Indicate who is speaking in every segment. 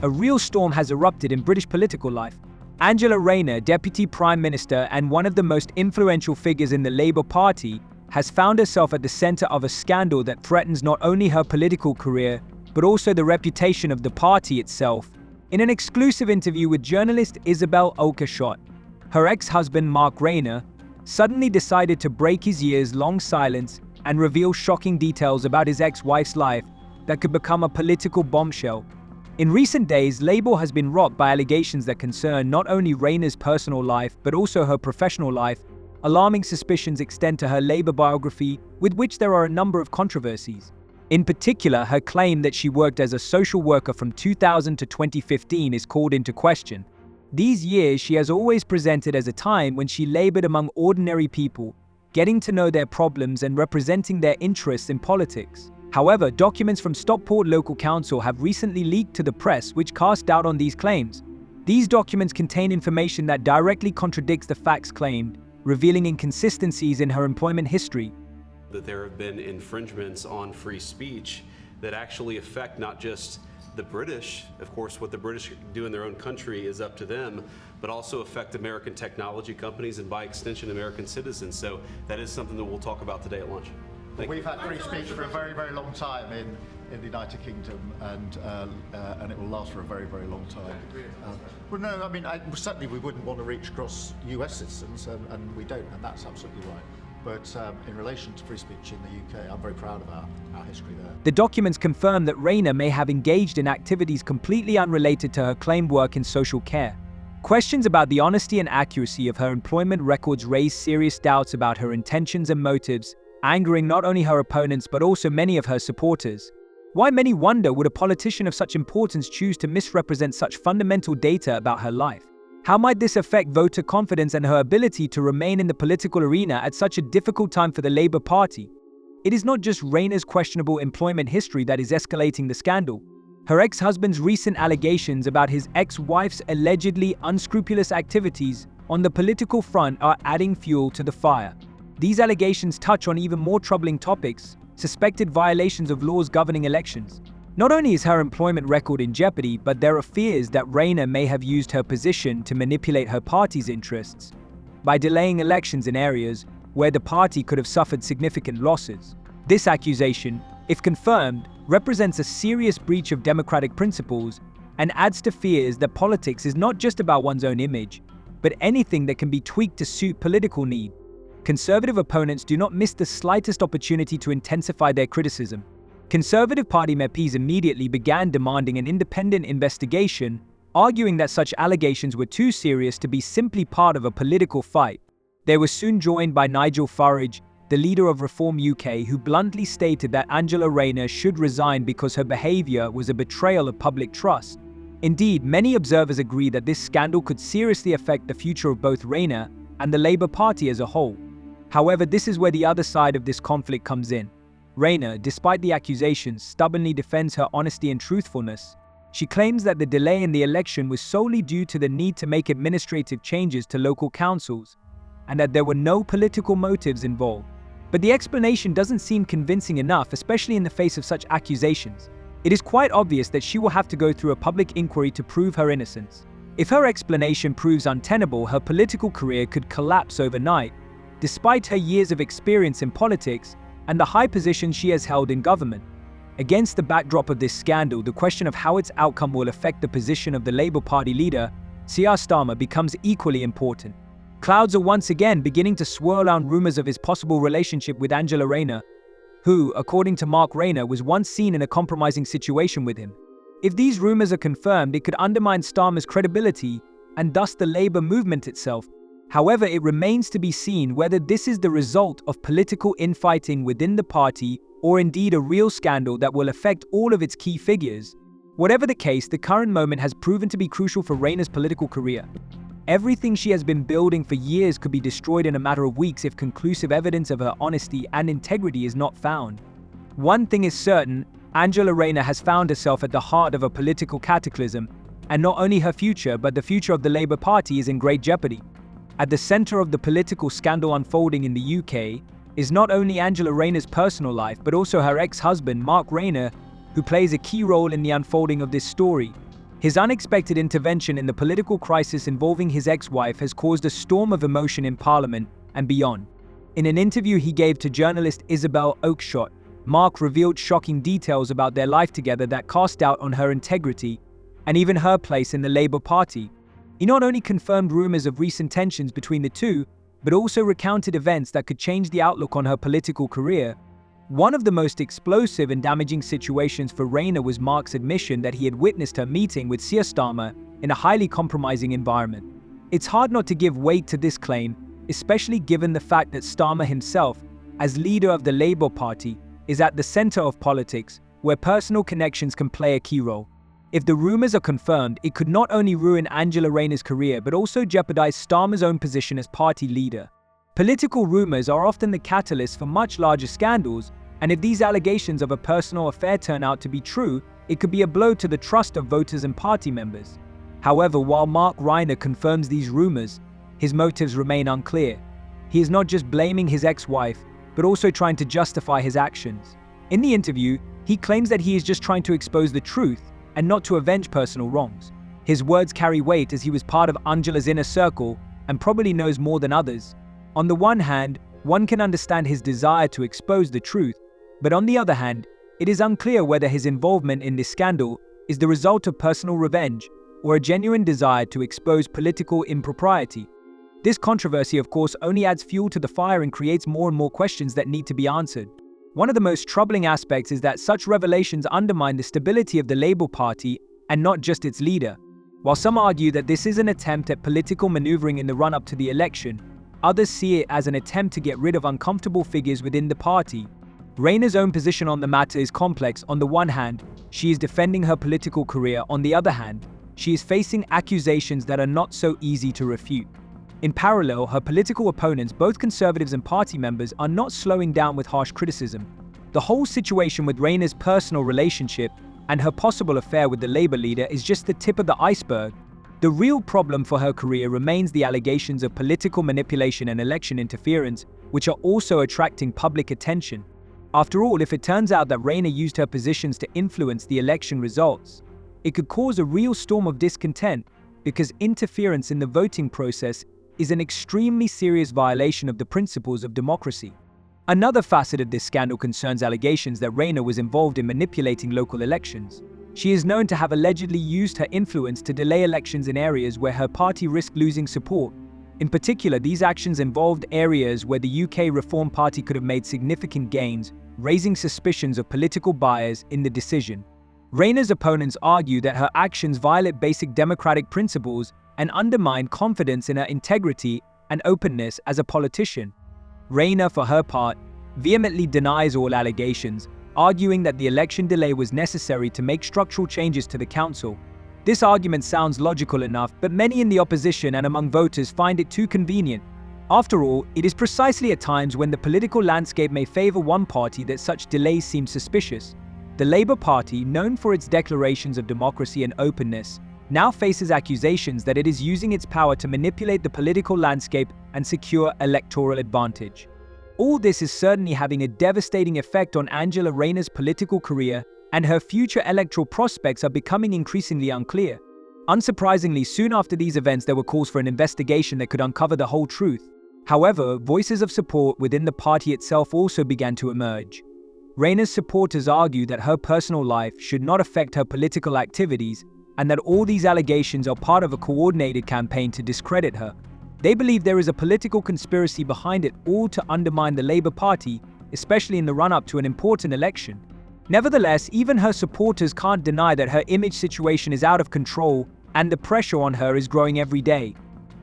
Speaker 1: A real storm has erupted in British political life. Angela Rayner, Deputy Prime Minister and one of the most influential figures in the Labour Party, has found herself at the centre of a scandal that threatens not only her political career, but also the reputation of the party itself. In an exclusive interview with journalist Isabel Oakeshott, her ex-husband Mark Rayner suddenly decided to break his years-long silence and reveal shocking details about his ex-wife's life that could become a political bombshell. In recent days, Labour has been rocked by allegations that concern not only Rayner's personal life but also her professional life. Alarming suspicions extend to her Labour biography, with which there are a number of controversies. In particular, her claim that she worked as a social worker from 2000 to 2015 is called into question. These years she has always presented as a time when she laboured among ordinary people, getting to know their problems and representing their interests in politics. However, documents from Stockport Local Council have recently leaked to the press which cast doubt on these claims. These documents contain information that directly contradicts the facts claimed, revealing inconsistencies in her employment history.
Speaker 2: That there have been infringements on free speech that actually affect not just the British, of course what the British do in their own country is up to them, but also affect American technology companies and by extension American citizens. So that is something that we'll talk about today at lunch.
Speaker 3: We've had free speech for a very, very long time in the United Kingdom, and it will last for a very, very long time. Well, no, I mean, certainly we wouldn't want to reach across US citizens, and we don't, and that's absolutely right. But in relation to free speech in the UK, I'm very proud of our history there.
Speaker 1: The documents confirm that Rayner may have engaged in activities completely unrelated to her claimed work in social care. Questions about the honesty and accuracy of her employment records raise serious doubts about her intentions and motives, angering not only her opponents but also many of her supporters. Why, many wonder, would a politician of such importance choose to misrepresent such fundamental data about her life? How might this affect voter confidence and her ability to remain in the political arena at such a difficult time for the Labour Party? It is not just Rayner's questionable employment history that is escalating the scandal. Her ex-husband's recent allegations about his ex-wife's allegedly unscrupulous activities on the political front are adding fuel to the fire. These allegations touch on even more troubling topics: suspected violations of laws governing elections. Not only is her employment record in jeopardy, but there are fears that Rayner may have used her position to manipulate her party's interests by delaying elections in areas where the party could have suffered significant losses. This accusation, if confirmed, represents a serious breach of democratic principles and adds to fears that politics is not just about one's own image, but anything that can be tweaked to suit political need. Conservative opponents do not miss the slightest opportunity to intensify their criticism. Conservative Party MPs immediately began demanding an independent investigation, arguing that such allegations were too serious to be simply part of a political fight. They were soon joined by Nigel Farage, the leader of Reform UK, who bluntly stated that Angela Rayner should resign because her behaviour was a betrayal of public trust. Indeed, many observers agree that this scandal could seriously affect the future of both Rayner and the Labour Party as a whole. However, this is where the other side of this conflict comes in. Rayner, despite the accusations, stubbornly defends her honesty and truthfulness. She claims that the delay in the election was solely due to the need to make administrative changes to local councils, and that there were no political motives involved. But the explanation doesn't seem convincing enough, especially in the face of such accusations. It is quite obvious that she will have to go through a public inquiry to prove her innocence. If her explanation proves untenable, her political career could collapse overnight, despite her years of experience in politics and the high position she has held in government. Against the backdrop of this scandal, the question of how its outcome will affect the position of the Labour Party leader, Keir Starmer, becomes equally important. Clouds are once again beginning to swirl around rumours of his possible relationship with Angela Rayner, who, according to Mark Rayner, was once seen in a compromising situation with him. If these rumours are confirmed, it could undermine Starmer's credibility and thus the Labour movement itself. However, it remains to be seen whether this is the result of political infighting within the party or indeed a real scandal that will affect all of its key figures. Whatever the case, the current moment has proven to be crucial for Rayner's political career. Everything she has been building for years could be destroyed in a matter of weeks if conclusive evidence of her honesty and integrity is not found. One thing is certain: Angela Rayner has found herself at the heart of a political cataclysm, and not only her future but the future of the Labour Party is in great jeopardy. At the centre of the political scandal unfolding in the UK is not only Angela Rayner's personal life but also her ex-husband Mark Rayner, who plays a key role in the unfolding of this story. His unexpected intervention in the political crisis involving his ex-wife has caused a storm of emotion in Parliament and beyond. In an interview he gave to journalist Isabel Oakeshott, Mark revealed shocking details about their life together that cast doubt on her integrity and even her place in the Labour Party. He not only confirmed rumours of recent tensions between the two, but also recounted events that could change the outlook on her political career. One of the most explosive and damaging situations for Rayner was Mark's admission that he had witnessed her meeting with Keir Starmer in a highly compromising environment. It's hard not to give weight to this claim, especially given the fact that Starmer himself, as leader of the Labour Party, is at the centre of politics, where personal connections can play a key role. If the rumours are confirmed, it could not only ruin Angela Rayner's career but also jeopardise Starmer's own position as party leader. Political rumours are often the catalyst for much larger scandals, and if these allegations of a personal affair turn out to be true, it could be a blow to the trust of voters and party members. However, while Mark Rayner confirms these rumours, his motives remain unclear. He is not just blaming his ex-wife, but also trying to justify his actions. In the interview, he claims that he is just trying to expose the truth and not to avenge personal wrongs. His words carry weight as he was part of Angela's inner circle and probably knows more than others. On the one hand, one can understand his desire to expose the truth, but on the other hand, it is unclear whether his involvement in this scandal is the result of personal revenge or a genuine desire to expose political impropriety. This controversy, of course, only adds fuel to the fire and creates more and more questions that need to be answered. One of the most troubling aspects is that such revelations undermine the stability of the Labour Party and not just its leader. While some argue that this is an attempt at political maneuvering in the run-up to the election, others see it as an attempt to get rid of uncomfortable figures within the party. Rayner's own position on the matter is complex. On the one hand, she is defending her political career. On the other hand, she is facing accusations that are not so easy to refute. In parallel, her political opponents, both Conservatives and party members, are not slowing down with harsh criticism. The whole situation with Rayner's personal relationship and her possible affair with the Labour leader is just the tip of the iceberg. The real problem for her career remains the allegations of political manipulation and election interference, which are also attracting public attention. After all, if it turns out that Rayner used her positions to influence the election results, it could cause a real storm of discontent, because interference in the voting process is an extremely serious violation of the principles of democracy. Another facet of this scandal concerns allegations that Rayner was involved in manipulating local elections. She is known to have allegedly used her influence to delay elections in areas where her party risked losing support. In particular, these actions involved areas where the UK Reform Party could have made significant gains, raising suspicions of political bias in the decision. Rayner's opponents argue that her actions violate basic democratic principles and undermine confidence in her integrity and openness as a politician. Rayner, for her part, vehemently denies all allegations, arguing that the election delay was necessary to make structural changes to the council. This argument sounds logical enough, but many in the opposition and among voters find it too convenient. After all, it is precisely at times when the political landscape may favour one party that such delays seem suspicious. The Labour Party, known for its declarations of democracy and openness, now faces accusations that it is using its power to manipulate the political landscape and secure electoral advantage. All this is certainly having a devastating effect on Angela Rayner's political career, and her future electoral prospects are becoming increasingly unclear. Unsurprisingly, soon after these events there were calls for an investigation that could uncover the whole truth. However, voices of support within the party itself also began to emerge. Rayner's supporters argue that her personal life should not affect her political activities, and that all these allegations are part of a coordinated campaign to discredit her. They believe there is a political conspiracy behind it all to undermine the Labour Party, especially in the run-up to an important election. Nevertheless, even her supporters can't deny that her image situation is out of control and the pressure on her is growing every day.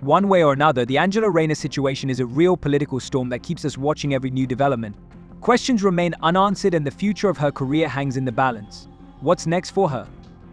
Speaker 1: One way or another, the Angela Rayner situation is a real political storm that keeps us watching every new development. Questions remain unanswered and the future of her career hangs in the balance. What's next for her?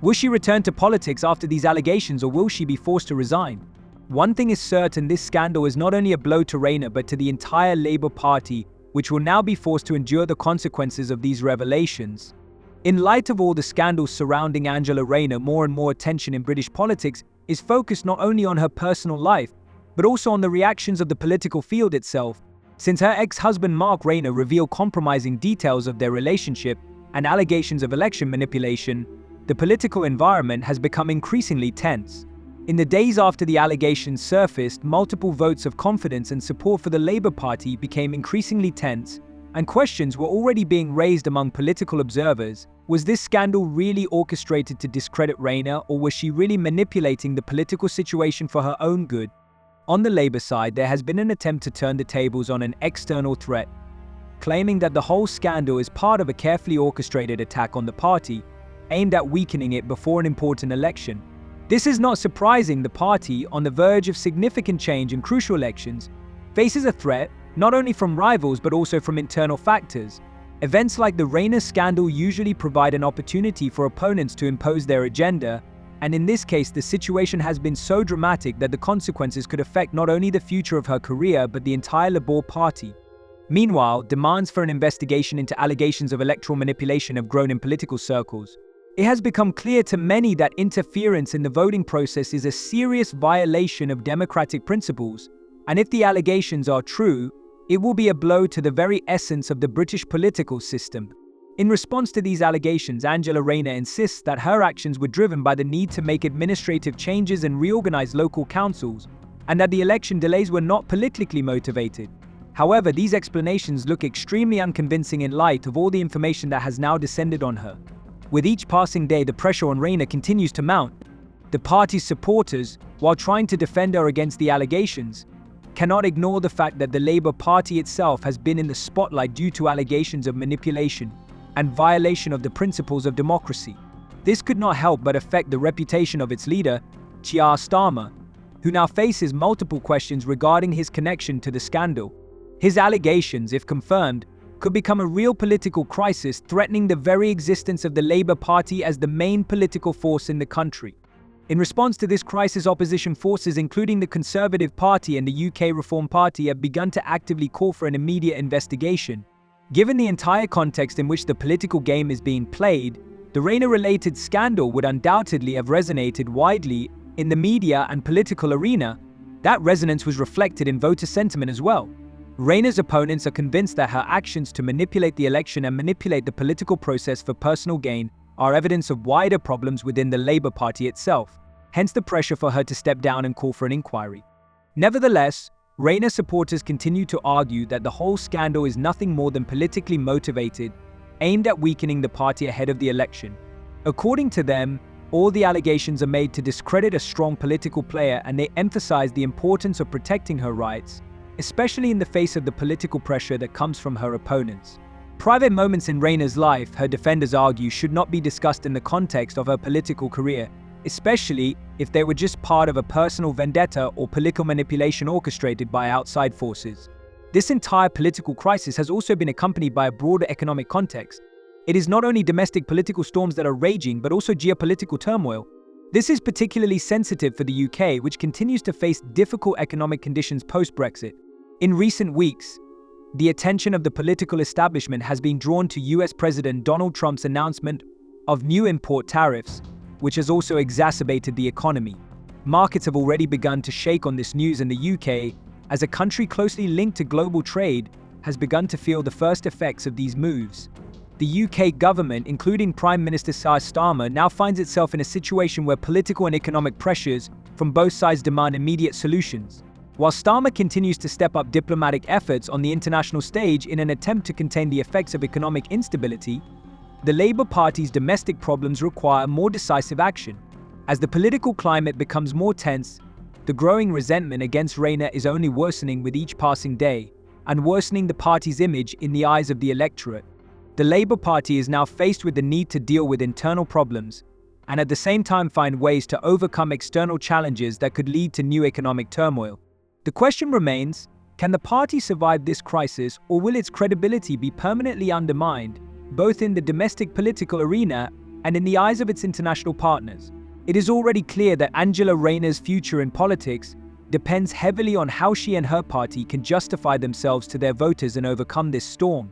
Speaker 1: Will she return to politics after these allegations, or will she be forced to resign? One thing is certain, this scandal is not only a blow to Rayner but to the entire Labour Party, which will now be forced to endure the consequences of these revelations. In light of all the scandals surrounding Angela Rayner, more and more attention in British politics is focused not only on her personal life, but also on the reactions of the political field itself. Since her ex-husband Mark Rayner revealed compromising details of their relationship and allegations of election manipulation, the political environment has become increasingly tense. In the days after the allegations surfaced, multiple votes of confidence and support for the Labour Party became increasingly tense, and questions were already being raised among political observers. Was this scandal really orchestrated to discredit Rayner, or was she really manipulating the political situation for her own good? On the Labour side, there has been an attempt to turn the tables on an external threat, claiming that the whole scandal is part of a carefully orchestrated attack on the party, aimed at weakening it before an important election. This is not surprising. The party, on the verge of significant change in crucial elections, faces a threat not only from rivals but also from internal factors. Events like the Rayner scandal usually provide an opportunity for opponents to impose their agenda, and in this case the situation has been so dramatic that the consequences could affect not only the future of her career but the entire Labour Party. Meanwhile, demands for an investigation into allegations of electoral manipulation have grown in political circles. It has become clear to many that interference in the voting process is a serious violation of democratic principles, and if the allegations are true, it will be a blow to the very essence of the British political system. In response to these allegations, Angela Rayner insists that her actions were driven by the need to make administrative changes and reorganize local councils, and that the election delays were not politically motivated. However, these explanations look extremely unconvincing in light of all the information that has now descended on her. With each passing day, the pressure on Rayner continues to mount. The party's supporters, while trying to defend her against the allegations, cannot ignore the fact that the Labour Party itself has been in the spotlight due to allegations of manipulation and violation of the principles of democracy. This could not help but affect the reputation of its leader, Keir Starmer, who now faces multiple questions regarding his connection to the scandal. His allegations, if confirmed, could become a real political crisis, threatening the very existence of the Labour Party as the main political force in the country. In response to this crisis, opposition forces, including the Conservative Party and the UK Reform Party, have begun to actively call for an immediate investigation. Given the entire context in which the political game is being played, the Rayner-related scandal would undoubtedly have resonated widely in the media and political arena. That resonance was reflected in voter sentiment as well. Rayner's opponents are convinced that her actions to manipulate the election and manipulate the political process for personal gain are evidence of wider problems within the Labour Party itself, hence the pressure for her to step down and call for an inquiry. Nevertheless, Rayner supporters continue to argue that the whole scandal is nothing more than politically motivated, aimed at weakening the party ahead of the election. According to them, all the allegations are made to discredit a strong political player, and they emphasize the importance of protecting her rights, especially in the face of the political pressure that comes from her opponents. Private moments in Rayner's life, her defenders argue, should not be discussed in the context of her political career, especially if they were just part of a personal vendetta or political manipulation orchestrated by outside forces. This entire political crisis has also been accompanied by a broader economic context. It is not only domestic political storms that are raging, but also geopolitical turmoil. This is particularly sensitive for the UK, which continues to face difficult economic conditions post-Brexit. In recent weeks, the attention of the political establishment has been drawn to US President Donald Trump's announcement of new import tariffs, which has also exacerbated the economy. Markets have already begun to shake on this news, and the UK, as a country closely linked to global trade, has begun to feel the first effects of these moves. The UK government, including Prime Minister Keir Starmer, now finds itself in a situation where political and economic pressures from both sides demand immediate solutions. While Starmer continues to step up diplomatic efforts on the international stage in an attempt to contain the effects of economic instability, the Labour Party's domestic problems require more decisive action. As the political climate becomes more tense, the growing resentment against Rayner is only worsening with each passing day, and worsening the party's image in the eyes of the electorate. The Labour Party is now faced with the need to deal with internal problems, and at the same time find ways to overcome external challenges that could lead to new economic turmoil. The question remains, can the party survive this crisis, or will its credibility be permanently undermined, both in the domestic political arena and in the eyes of its international partners? It is already clear that Angela Rayner's future in politics depends heavily on how she and her party can justify themselves to their voters and overcome this storm.